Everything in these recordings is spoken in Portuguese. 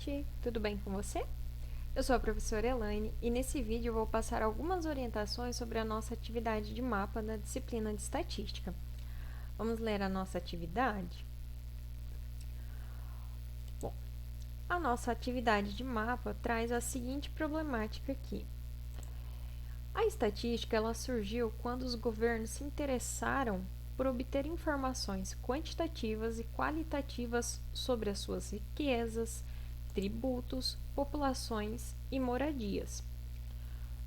gente! Tudo bem com você? Eu sou a professora Elaine e nesse vídeo eu vou passar algumas orientações sobre a nossa atividade de mapa da disciplina de estatística. Vamos ler a nossa atividade? Bom, a nossa atividade de mapa traz a seguinte problemática aqui. A estatística ela surgiu quando os governos se interessaram por obter informações quantitativas e qualitativas sobre as suas riquezas, tributos, populações e moradias.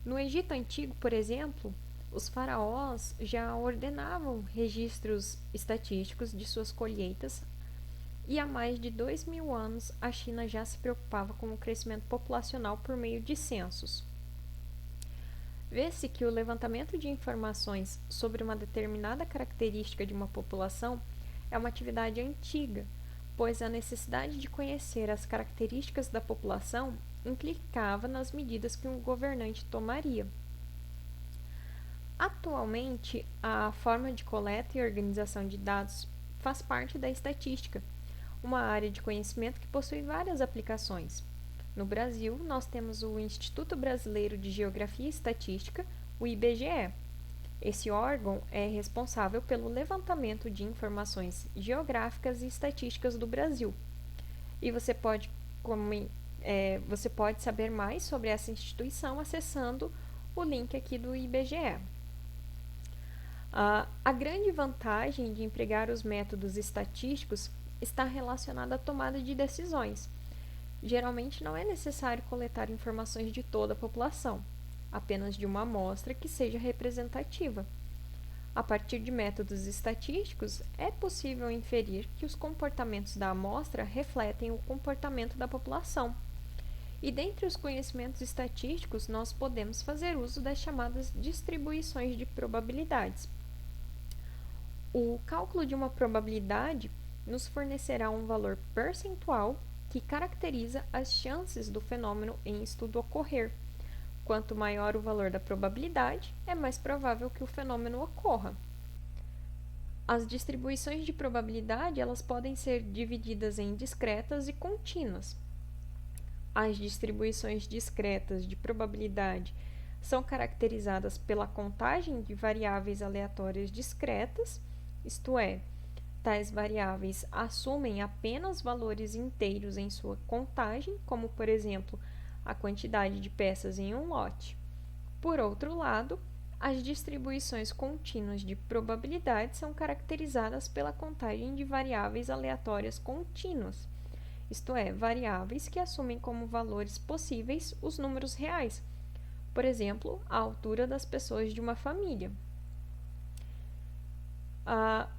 No Egito Antigo, por exemplo, os faraós já ordenavam registros estatísticos de suas colheitas e há mais de 2000 anos a China já se preocupava com o crescimento populacional por meio de censos. Vê-se que o levantamento de informações sobre uma determinada característica de uma população é uma atividade antiga, pois a necessidade de conhecer as características da população implicava nas medidas que um governante tomaria. Atualmente, a forma de coleta e organização de dados faz parte da estatística, uma área de conhecimento que possui várias aplicações. No Brasil, nós temos o Instituto Brasileiro de Geografia e Estatística, o IBGE. Esse órgão é responsável pelo levantamento de informações geográficas e estatísticas do Brasil. E você pode saber mais sobre essa instituição acessando o link aqui do IBGE. A grande vantagem de empregar os métodos estatísticos está relacionada à tomada de decisões. Geralmente não é necessário coletar informações de toda a população, apenas de uma amostra que seja representativa. A partir de métodos estatísticos, é possível inferir que os comportamentos da amostra refletem o comportamento da população. E dentre os conhecimentos estatísticos, nós podemos fazer uso das chamadas distribuições de probabilidades. O cálculo de uma probabilidade nos fornecerá um valor percentual que caracteriza as chances do fenômeno em estudo ocorrer. Quanto maior o valor da probabilidade, é mais provável que o fenômeno ocorra. As distribuições de probabilidade elas podem ser divididas em discretas e contínuas. As distribuições discretas de probabilidade são caracterizadas pela contagem de variáveis aleatórias discretas, isto é, tais variáveis assumem apenas valores inteiros em sua contagem, como, por exemplo, a quantidade de peças em um lote. Por outro lado, as distribuições contínuas de probabilidade são caracterizadas pela contagem de variáveis aleatórias contínuas, isto é, variáveis que assumem como valores possíveis os números reais, por exemplo, a altura das pessoas de uma família.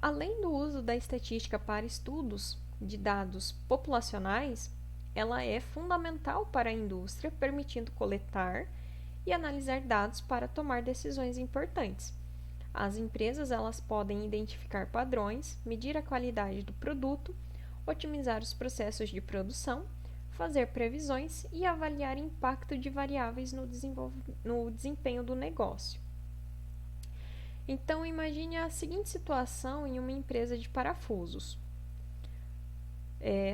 Além do uso da estatística para estudos de dados populacionais, ela é fundamental para a indústria, permitindo coletar e analisar dados para tomar decisões importantes. As empresas elas podem identificar padrões, medir a qualidade do produto, otimizar os processos de produção, fazer previsões e avaliar o impacto de variáveis no desempenho do negócio. Então, imagine a seguinte situação em uma empresa de parafusos.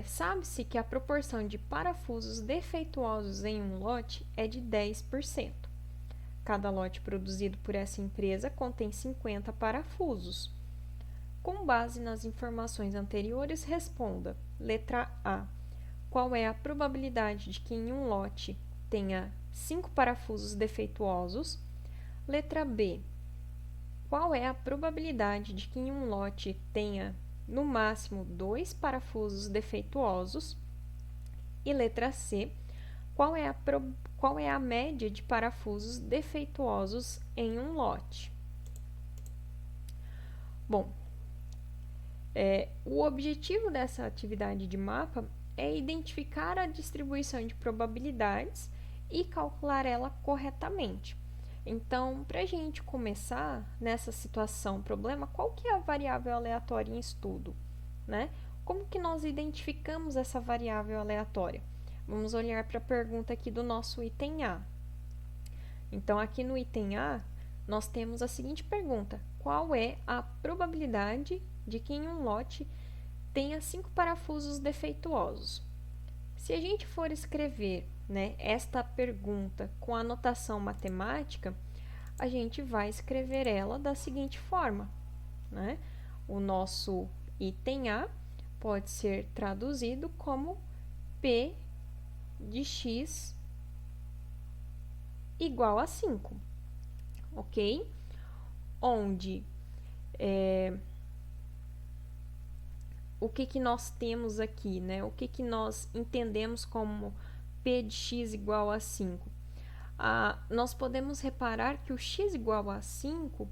Sabe-se que a proporção de parafusos defeituosos em um lote é de 10%. Cada lote produzido por essa empresa contém 50 parafusos. Com base nas informações anteriores, responda. Letra A. Qual é a probabilidade de que em um lote tenha 5 parafusos defeituosos? Letra B. Qual é a probabilidade de que em um lote tenha, no máximo, 2 parafusos defeituosos? E letra C. Qual é a média de parafusos defeituosos em um lote? Bom, o objetivo dessa atividade de mapa é identificar a distribuição de probabilidades e calcular ela corretamente. Então, para a gente começar nessa situação, problema, qual que é a variável aleatória em estudo, né? Como que nós identificamos essa variável aleatória? Vamos olhar para a pergunta aqui do nosso item A. Então, aqui no item A, nós temos a seguinte pergunta: qual é a probabilidade de que em um lote tenha 5 parafusos defeituosos? Se a gente for escrever, né, esta pergunta com a notação matemática, a gente vai escrever ela da seguinte forma, né? O nosso item A pode ser traduzido como P de x igual a 5, ok? Onde o que nós temos aqui, né? O que nós entendemos como P de x igual a 5? Nós podemos reparar que o x igual a 5,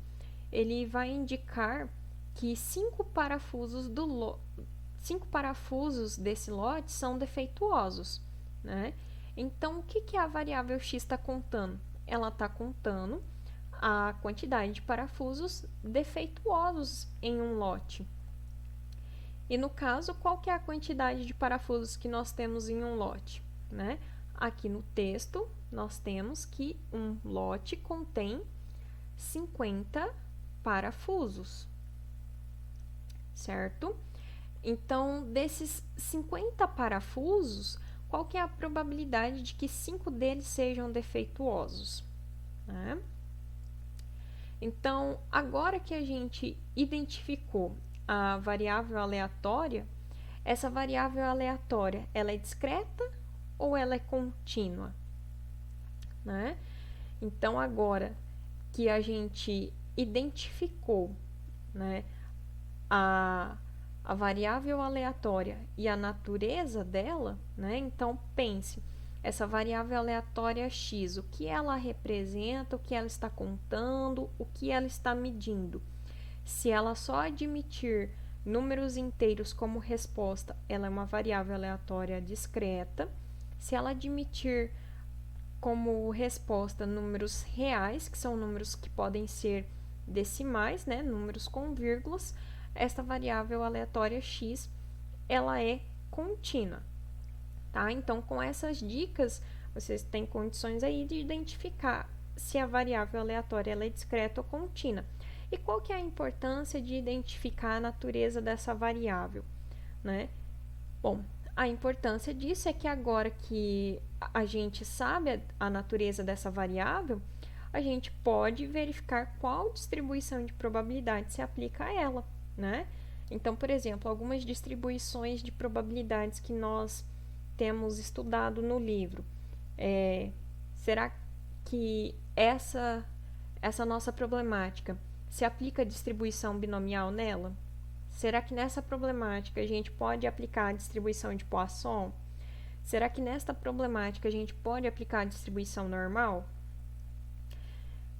ele vai indicar que 5 parafusos desse lote são defeituosos, né? Então, o que a variável x está contando? Ela está contando a quantidade de parafusos defeituosos em um lote. E no caso, qual que é a quantidade de parafusos que nós temos em um lote, né? Aqui no texto, nós temos que um lote contém 50 parafusos, certo? Então, desses 50 parafusos, qual que é a probabilidade de que 5 deles sejam defeituosos, né? Então, agora que a gente identificou a variável aleatória, essa variável aleatória, ela é discreta ou ela é contínua, né? Então, agora que a gente identificou, né, a variável aleatória e a natureza dela, né? Então, pense, essa variável aleatória x, o que ela representa, o que ela está contando, o que ela está medindo. Se ela só admitir números inteiros como resposta, ela é uma variável aleatória discreta. Se ela admitir como resposta números reais, que são números que podem ser decimais, né, números com vírgulas, esta variável aleatória x, ela é contínua, tá? Então, com essas dicas, vocês têm condições aí de identificar se a variável aleatória ela é discreta ou contínua. E qual que é a importância de identificar a natureza dessa variável, né? Bom, a importância disso é que agora que a gente sabe a natureza dessa variável, a gente pode verificar qual distribuição de probabilidade se aplica a ela, né? Então, por exemplo, algumas distribuições de probabilidades que nós temos estudado no livro. Será que essa nossa problemática se aplica a distribuição binomial nela? Será que nessa problemática a gente pode aplicar a distribuição de Poisson? Será que nesta problemática a gente pode aplicar a distribuição normal?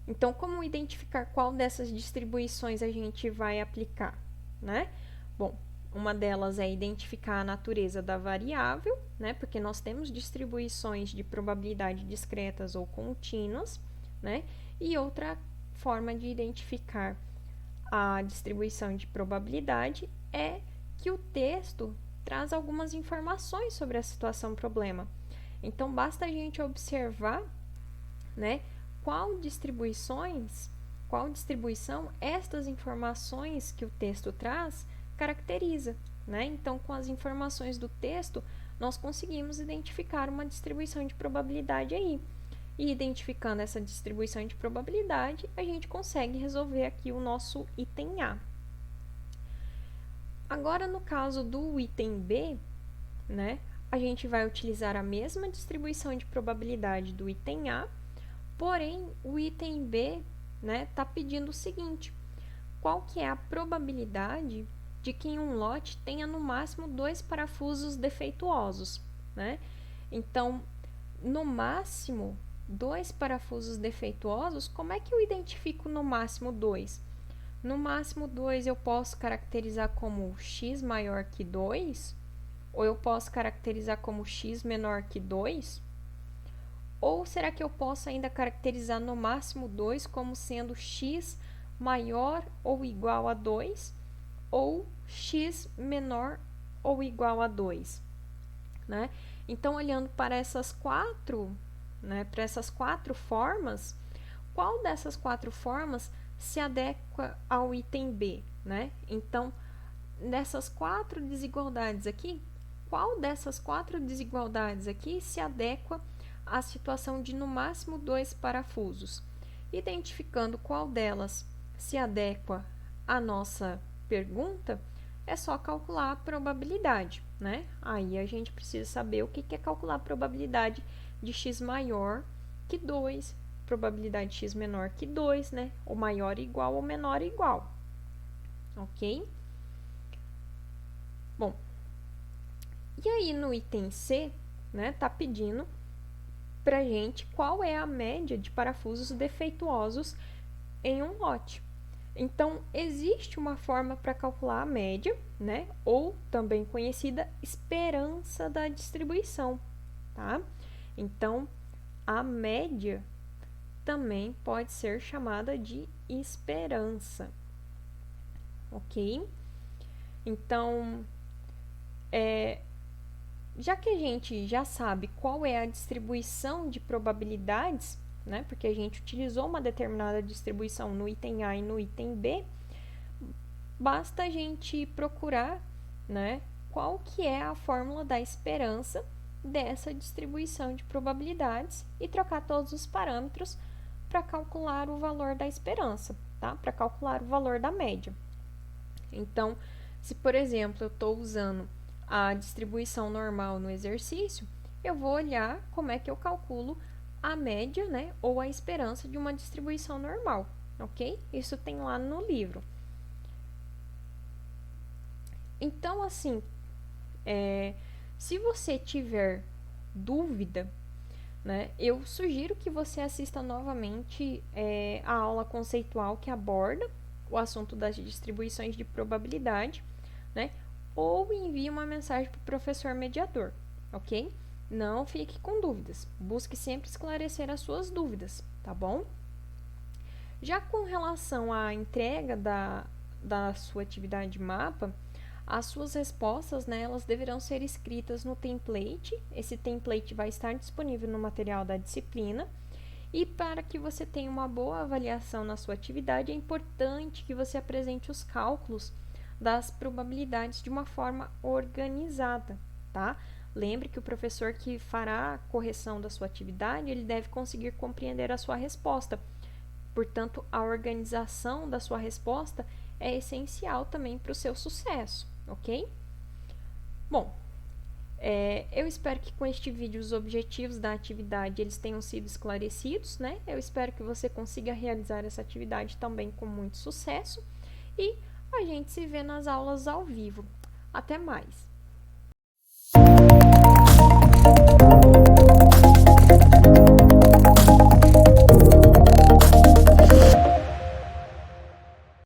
Então, como identificar qual dessas distribuições a gente vai aplicar, né? Bom, uma delas é identificar a natureza da variável, né? Porque nós temos distribuições de probabilidade discretas ou contínuas, né? E outra forma de identificar a distribuição de probabilidade é que o texto traz algumas informações sobre a situação problema. Então, basta a gente observar, né, qual distribuição estas informações que o texto traz caracteriza, né? Então, com as informações do texto, nós conseguimos identificar uma distribuição de probabilidade aí. E identificando essa distribuição de probabilidade, a gente consegue resolver aqui o nosso item A. Agora, no caso do item B, né, a gente vai utilizar a mesma distribuição de probabilidade do item A, porém, o item B, né, está pedindo o seguinte: qual que é a probabilidade de que em um lote tenha no máximo 2 parafusos defeituosos, né? Então, no máximo 2 parafusos defeituosos, como é que eu identifico no máximo 2? No máximo 2 eu posso caracterizar como x maior que 2? Ou eu posso caracterizar como x menor que 2? Ou será que eu posso ainda caracterizar no máximo 2 como sendo x maior ou igual a 2? Ou x menor ou igual a 2? Né? Então, olhando para essas quatro formas, qual dessas 4 formas se adequa ao item B, né? Então, nessas 4 desigualdades aqui, qual dessas 4 desigualdades aqui se adequa à situação de no máximo 2 parafusos. Identificando qual delas se adequa à nossa pergunta, é só calcular a probabilidade, né? Aí a gente precisa saber o que é calcular a probabilidade de x maior que 2, probabilidade de x menor que 2, né? Ou maior igual ou menor igual. Ok? Bom, e aí no item C, né, tá pedindo pra gente qual é a média de parafusos defeituosos em um lote. Então, existe uma forma para calcular a média, né? Ou também conhecida esperança da distribuição, tá? Então, a média também pode ser chamada de esperança, ok? Então, já que a gente já sabe qual é a distribuição de probabilidades, né, porque a gente utilizou uma determinada distribuição no item A e no item B, basta a gente procurar, né, qual que é a fórmula da esperança dessa distribuição de probabilidades e trocar todos os parâmetros para calcular o valor da esperança, tá? Para calcular o valor da média. Então, se por exemplo eu estou usando a distribuição normal no exercício, eu vou olhar como é que eu calculo a média, né, ou a esperança de uma distribuição normal, ok? Isso tem lá no livro. Então, assim, se você tiver dúvida, né, eu sugiro que você assista novamente a aula conceitual que aborda o assunto das distribuições de probabilidade, né, ou envie uma mensagem para o professor mediador, ok? Não fique com dúvidas, busque sempre esclarecer as suas dúvidas, tá bom? Já com relação à entrega da sua atividade de mapa, as suas respostas, né, elas deverão ser escritas no template. Esse template vai estar disponível no material da disciplina. E para que você tenha uma boa avaliação na sua atividade, é importante que você apresente os cálculos das probabilidades de uma forma organizada, tá? Lembre que o professor que fará a correção da sua atividade, ele deve conseguir compreender a sua resposta. Portanto, a organização da sua resposta é essencial também para o seu sucesso, ok? Bom, eu espero que com este vídeo os objetivos da atividade eles tenham sido esclarecidos, né? Eu espero que você consiga realizar essa atividade também com muito sucesso e a gente se vê nas aulas ao vivo. Até mais!